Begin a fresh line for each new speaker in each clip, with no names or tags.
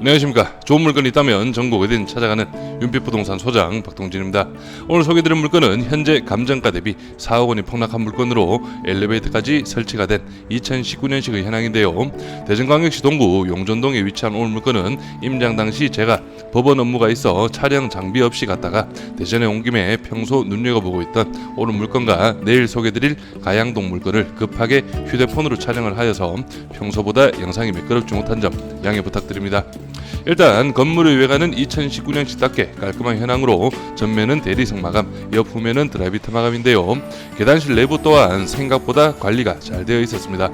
안녕하십니까. 좋은 물건이 있다면 전국 어디든 찾아가는 윤빛부동산 소장 박동진입니다. 오늘 소개드릴 물건은 현재 감정가 대비 4억 원이 폭락한 물건으로 엘리베이터까지 설치가 된 2019년식의 현황인데요. 대전광역시 동구 용전동에 위치한 오늘 물건은 임장 당시 제가 법원 업무가 있어 촬영 장비 없이 갔다가 대전에 온 김에 평소 눈여겨보고 있던 오늘 물건과 내일 소개드릴 가양동 물건을 급하게 휴대폰으로 촬영을 하여서 평소보다 영상이 매끄럽지 못한 점 양해 부탁드립니다. 일단 건물의 외관은 2019년식답게 깔끔한 현황으로 전면은 대리석 마감, 옆 후면은 드라이비트 마감인데요. 계단실 내부 또한 생각보다 관리가 잘 되어 있었습니다.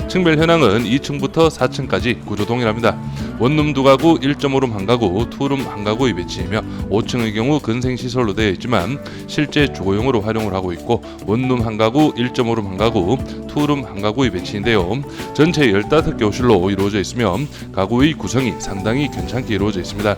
층별 현황은 2층부터 4층까지 구조 동일합니다. 원룸 2가구, 1.5룸 1가구, 2룸 1가구의 배치이며 5층의 경우 근생시설로 되어 있지만 실제 주거용으로 활용을 하고 있고 원룸 1가구, 1.5룸 1가구, 2룸 1가구의 배치인데요. 전체 15개 호실로 이루어져 있으며 가구의 구성이 상당히 괜찮게 이루어져 있습니다.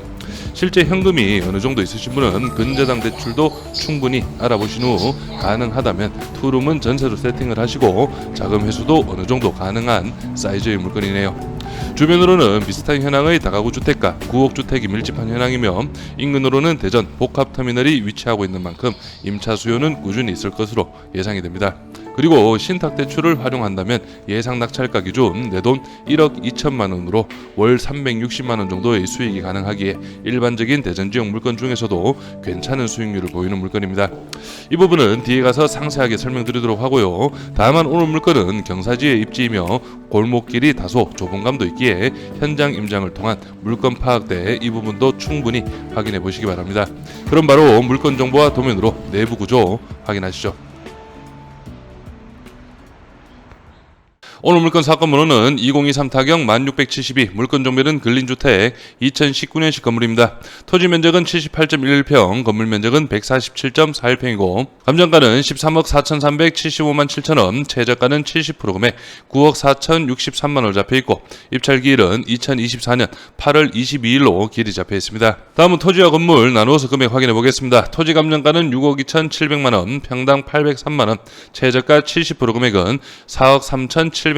실제 현금이 어느 정도 있으신 분은 근저당 대출도 충분히 알아보신 후 가능하다면 투룸은 전세로 세팅을 하시고 자금 회수도 어느 정도 가능한 사이즈의 물건이네요. 주변으로는 비슷한 현황의 다가구 주택가 9억 주택이 밀집한 현황이며 인근으로는 대전 복합터미널이 위치하고 있는 만큼 임차 수요는 꾸준히 있을 것으로 예상이 됩니다. 그리고 신탁대출을 활용한다면 예상 낙찰가 기준 내돈 1억 2천만 원으로 월 360만 원 정도의 수익이 가능하기에 일반적인 대전 지역 물건 중에서도 괜찮은 수익률을 보이는 물건입니다. 이 부분은 뒤에 가서 상세하게 설명드리도록 하고요. 다만 오늘 물건은 경사지의 입지이며 골목길이 다소 좁은 감도 있기에 현장 임장을 통한 물건 파악대 이 부분도 충분히 확인해 보시기 바랍니다. 그럼 바로 물건 정보와 도면으로 내부 구조 확인하시죠. 오늘 물건 사건 번호는 2023 타경 1672, 물건 종별은 근린주택 2019년식 건물입니다. 토지 면적은 78.11평, 건물 면적은 147.41평이고 감정가는 13억 4,375만 7천원, 최저가는 70% 금액 9억 4,063만원 잡혀있고 입찰 기일은 2024년 8월 22일로 기일이 잡혀있습니다. 다음은 토지와 건물 나누어서 금액 확인해 보겠습니다. 토지 감정가는 6억 2,700만원, 평당 803만원, 최저가 70% 금액은 4억 3,700만원,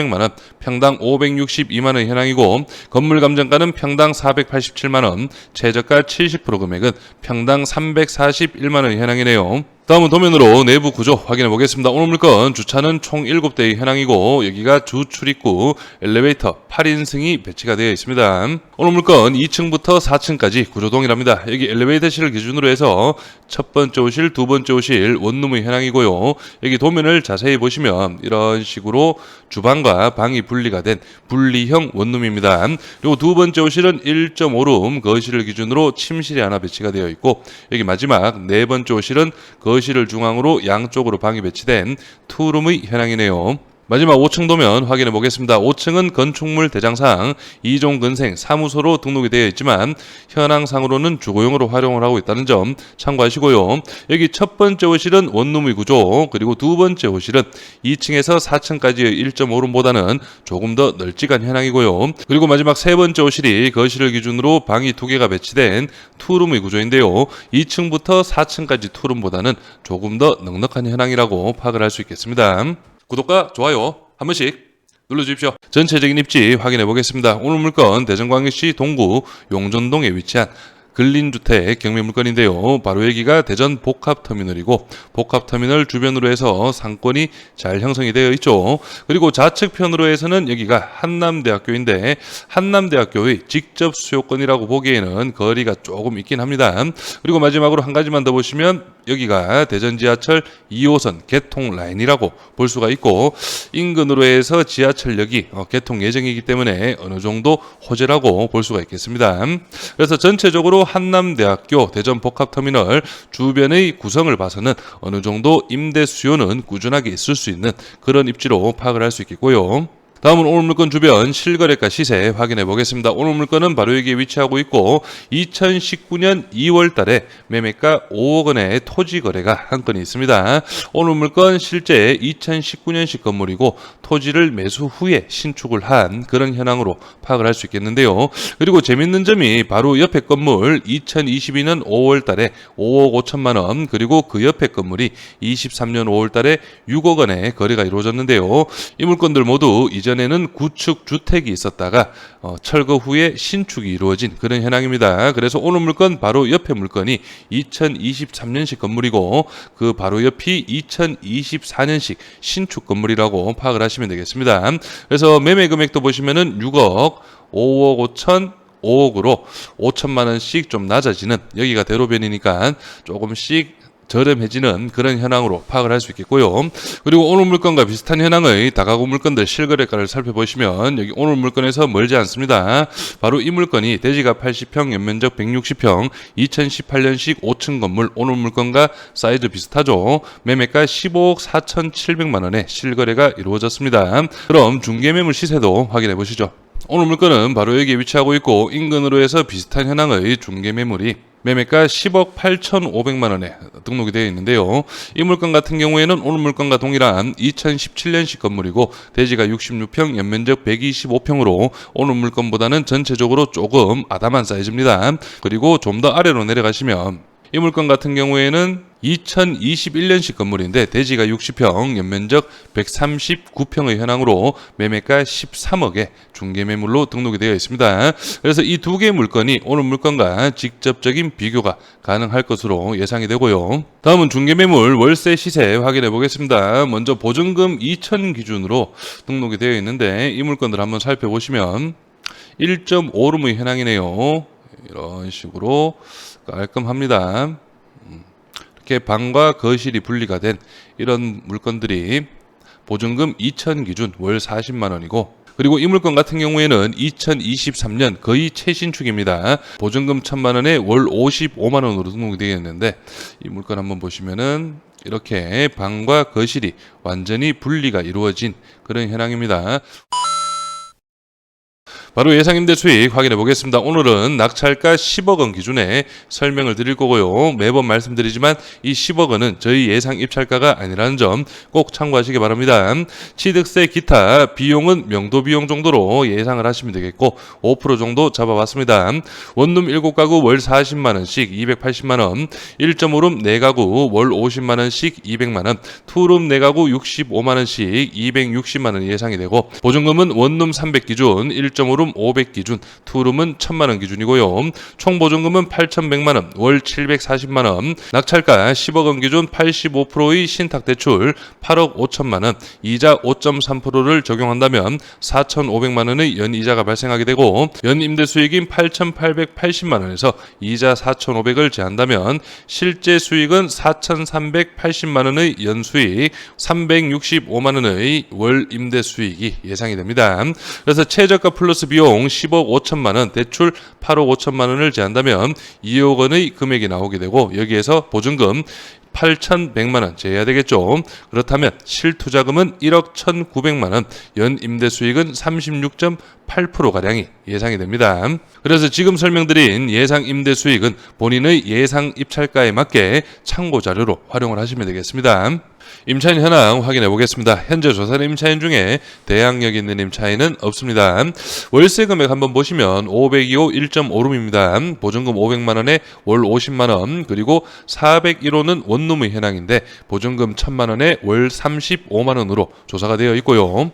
평당 562만원 현황이고 건물 감정가는 평당 487만원, 최저가 70% 금액은 평당 341만원 현황이네요. 다음은 도면으로 내부 구조 확인해 보겠습니다. 오늘 물건 주차는 총 7대의 현황이고 여기가 주 출입구 엘리베이터 8인승이 배치가 되어 있습니다. 오늘 물건 2층부터 4층까지 구조 동일합니다. 여기 엘리베이터실을 기준으로 해서 첫 번째 호실, 두 번째 호실 원룸의 현황이고요. 여기 도면을 자세히 보시면 이런 식으로 주방과 방이 분리가 된 분리형 원룸입니다. 그리고 두 번째 호실은 1.5룸 거실을 기준으로 침실이 하나 배치가 되어 있고 여기 마지막 네 번째 호실은 거실을 중앙으로 양쪽으로 방이 배치된 투룸의 현황이네요. 마지막 5층 도면 확인해 보겠습니다. 5층은 건축물 대장상 2종 근생 사무소로 등록이 되어 있지만 현황상으로는 주거용으로 활용을 하고 있다는 점 참고하시고요. 여기 첫 번째 호실은 원룸의 구조, 그리고 두 번째 호실은 2층에서 4층까지의 1.5룸보다는 조금 더 널찍한 현황이고요. 그리고 마지막 세 번째 호실이 거실을 기준으로 방이 2개가 배치된 투룸의 구조인데요. 2층부터 4층까지 투룸보다는 조금 더 넉넉한 현황이라고 파악을 할 수 있겠습니다. 구독과 좋아요 한 번씩 눌러주십시오. 전체적인 입지 확인해 보겠습니다. 오늘 물건 대전광역시 동구 용전동에 위치한 근린주택 경매 물건인데요. 바로 여기가 대전 복합터미널이고 복합터미널 주변으로 해서 상권이 잘 형성이 되어 있죠. 그리고 좌측편으로 해서는 여기가 한남대학교인데 한남대학교의 직접 수요권이라고 보기에는 거리가 조금 있긴 합니다. 그리고 마지막으로 한 가지만 더 보시면 여기가 대전 지하철 2호선 개통 라인이라고 볼 수가 있고 인근으로 해서 지하철역이 개통 예정이기 때문에 어느 정도 호재라고 볼 수가 있겠습니다. 그래서 전체적으로 한남대학교 대전 복합터미널 주변의 구성을 봐서는 어느 정도 임대 수요는 꾸준하게 있을 수 있는 그런 입지로 파악을 할 수 있겠고요. 다음은 오늘 물건 주변 실거래가 시세 확인해 보겠습니다. 오늘 물건은 바로 여기에 위치하고 있고 2019년 2월 달에 매매가 5억 원의 토지 거래가 한 건이 있습니다. 오늘 물건 실제 2019년식 건물이고 토지를 매수 후에 신축을 한 그런 현황으로 파악을 할 수 있겠는데요. 그리고 재밌는 점이 바로 옆에 건물 2022년 5월 달에 5억 5천만 원, 그리고 그 옆에 건물이 23년 5월 달에 6억 원의 거래가 이루어졌는데요. 이 물건들 모두 이제 이전에는 구축 주택이 있었다가 철거 후에 신축이 이루어진 그런 현황입니다. 그래서 오늘 물건 바로 옆에 물건이 2023년식 건물이고 그 바로 옆이 2024년식 신축 건물이라고 파악을 하시면 되겠습니다. 그래서 매매 금액도 보시면은 6억, 5억 5천, 5억으로 5천만 원씩 좀 낮아지는, 여기가 대로변이니까 조금씩 저렴해지는 그런 현황으로 파악을 할 수 있겠고요. 그리고 오늘 물건과 비슷한 현황의 다가구 물건들 실거래가를 살펴보시면 여기 오늘 물건에서 멀지 않습니다. 바로 이 물건이 대지가 80평, 연면적 160평, 2018년식 5층 건물, 오늘 물건과 사이즈 비슷하죠. 매매가 15억 4,700만 원에 실거래가 이루어졌습니다. 그럼 중개매물 시세도 확인해 보시죠. 오늘 물건은 바로 여기에 위치하고 있고 인근으로 해서 비슷한 현황의 중개매물이 매매가 10억 8,500만 원에 등록이 되어 있는데요. 이 물건 같은 경우에는 오늘 물건과 동일한 2017년식 건물이고 대지가 66평, 연면적 125평으로 오늘 물건보다는 전체적으로 조금 아담한 사이즈입니다. 그리고 좀 더 아래로 내려가시면 이 물건 같은 경우에는 2021년식 건물인데 대지가 60평, 연면적 139평의 현황으로 매매가 13억에 중개매물로 등록이 되어 있습니다. 그래서 이 두 개의 물건이 오늘 물건과 직접적인 비교가 가능할 것으로 예상이 되고요. 다음은 중개매물 월세 시세 확인해 보겠습니다. 먼저 보증금 2천 기준으로 등록이 되어 있는데 이 물건들 한번 살펴보시면 1.5룸의 현황이네요. 이런 식으로 깔끔합니다. 이렇게 방과 거실이 분리가 된 이런 물건들이 보증금 2천 기준 월 40만 원이고, 그리고 이 물건 같은 경우에는 2023년 거의 최신축입니다. 보증금 1,000만 원에 월 55만 원으로 등록이 되어 있는데 이 물건 한번 보시면은 이렇게 방과 거실이 완전히 분리가 이루어진 그런 현황입니다. 바로 예상임대 수익 확인해 보겠습니다. 오늘은 낙찰가 10억 원 기준에 설명을 드릴 거고요. 매번 말씀드리지만 이 10억 원은 저희 예상 입찰가가 아니라는 점 꼭 참고하시기 바랍니다. 취득세 기타 비용은 명도 비용 정도로 예상을 하시면 되겠고 5% 정도 잡아봤습니다. 원룸 7가구 월 40만 원씩 280만 원, 1.5룸 4가구 월 50만 원씩 200만 원, 2룸 4가구 65만 원씩 260만 원 예상이 되고, 보증금은 원룸 300 기준, 1.5룸 500 기준, 투룸은 1,000만 원 기준이고요. 총 보증금은 8,100만 원, 월 740만 원, 낙찰가 10억 원 기준 85%의 신탁 대출 8억 5천만 원, 이자 5.3%를 적용한다면 4,500만 원의 연이자가 발생하게 되고, 연임대 수익인 8,880만 원에서 이자 4,500을 제한다면 실제 수익은 4,380만 원의 연수익, 365만 원의 월 임대 수익이 예상이 됩니다. 그래서 최저가 플러스 비용 10억 5천만 원, 대출 8억 5천만 원을 제한다면 2억 원의 금액이 나오게 되고, 여기에서 보증금 8,100만 원 제해야 되겠죠. 그렇다면 실투자금은 1억 1,900만 원, 연임대 수익은 36.8%가량이 예상이 됩니다. 그래서 지금 설명드린 예상 임대 수익은 본인의 예상 입찰가에 맞게 참고 자료로 활용을 하시면 되겠습니다. 임차인 현황 확인해 보겠습니다. 현재 조사된 임차인 중에 대항력 있는 임차인은 없습니다. 월세 금액 한번 보시면 502호 1.5룸입니다. 보증금 500만 원에 월 50만 원, 그리고 401호는 원룸의 현황인데 보증금 1,000만 원에 월 35만 원으로 조사가 되어 있고요.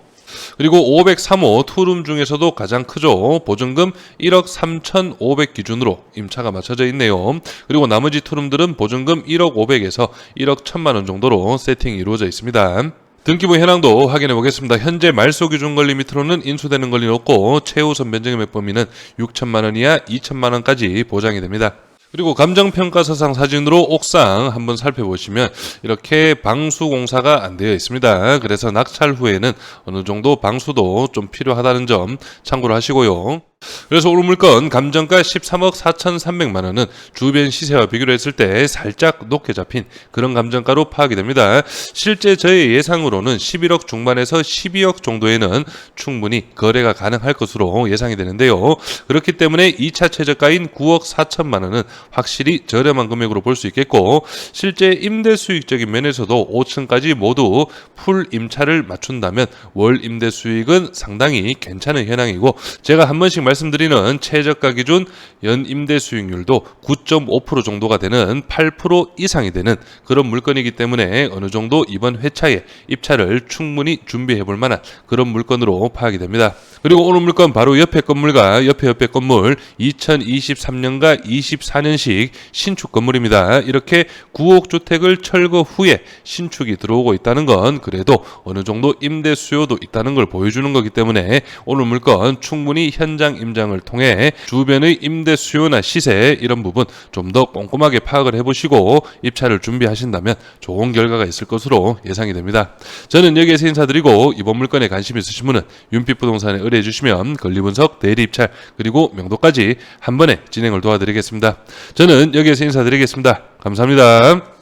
그리고 503호 투룸 중에서도 가장 크죠. 보증금 1억 3,500 기준으로 임차가 맞춰져 있네요. 그리고 나머지 투룸들은 보증금 1억 500에서 1억 1,000만 원 정도로 세팅이 이루어져 있습니다. 등기부 현황도 확인해 보겠습니다. 현재 말소 기준 권리 밑으로는 인수되는 권리는 없고 최우선 변제금액 범위는 6천만 원 이하 2천만 원까지 보장이 됩니다. 그리고 감정평가서상 사진으로 옥상 한번 살펴보시면 이렇게 방수 공사가 안 되어 있습니다. 그래서 낙찰 후에는 어느 정도 방수도 좀 필요하다는 점 참고를 하시고요. 그래서 오늘 물건 감정가 13억 4,300만 원은 주변 시세와 비교를 했을 때 살짝 높게 잡힌 그런 감정가로 파악이 됩니다. 실제 저의 예상으로는 11억 중반에서 12억 정도에는 충분히 거래가 가능할 것으로 예상이 되는데요. 그렇기 때문에 2차 최저가인 9억 4천만 원은 확실히 저렴한 금액으로 볼 수 있겠고, 실제 임대 수익적인 면에서도 5층까지 모두 풀 임차를 맞춘다면 월 임대 수익은 상당히 괜찮은 현황이고, 제가 한 번씩 말씀드리는 최저가 기준 연 임대 수익률도 6.5% 정도가 되는 8% 이상이 되는 그런 물건이기 때문에 어느 정도 이번 회차에 입찰을 충분히 준비해 볼 만한 그런 물건으로 파악이 됩니다. 그리고 오늘 물건 바로 옆에 건물과 옆에 건물 2023년과 24년식 신축 건물입니다. 이렇게 9억 주택을 철거 후에 신축이 들어오고 있다는 건 그래도 어느 정도 임대 수요도 있다는 걸 보여주는 거기 때문에 오늘 물건 충분히 현장 임장을 통해 주변의 임대 수요나 시세 이런 부분 좀 더 꼼꼼하게 파악을 해보시고 입찰을 준비하신다면 좋은 결과가 있을 것으로 예상이 됩니다. 저는 여기에서 인사드리고 이번 물건에 관심 있으신 분은 윤빛부동산에 의뢰해 주시면 권리분석, 대리 입찰 그리고 명도까지 한 번에 진행을 도와드리겠습니다. 저는 여기에서 인사드리겠습니다. 감사합니다.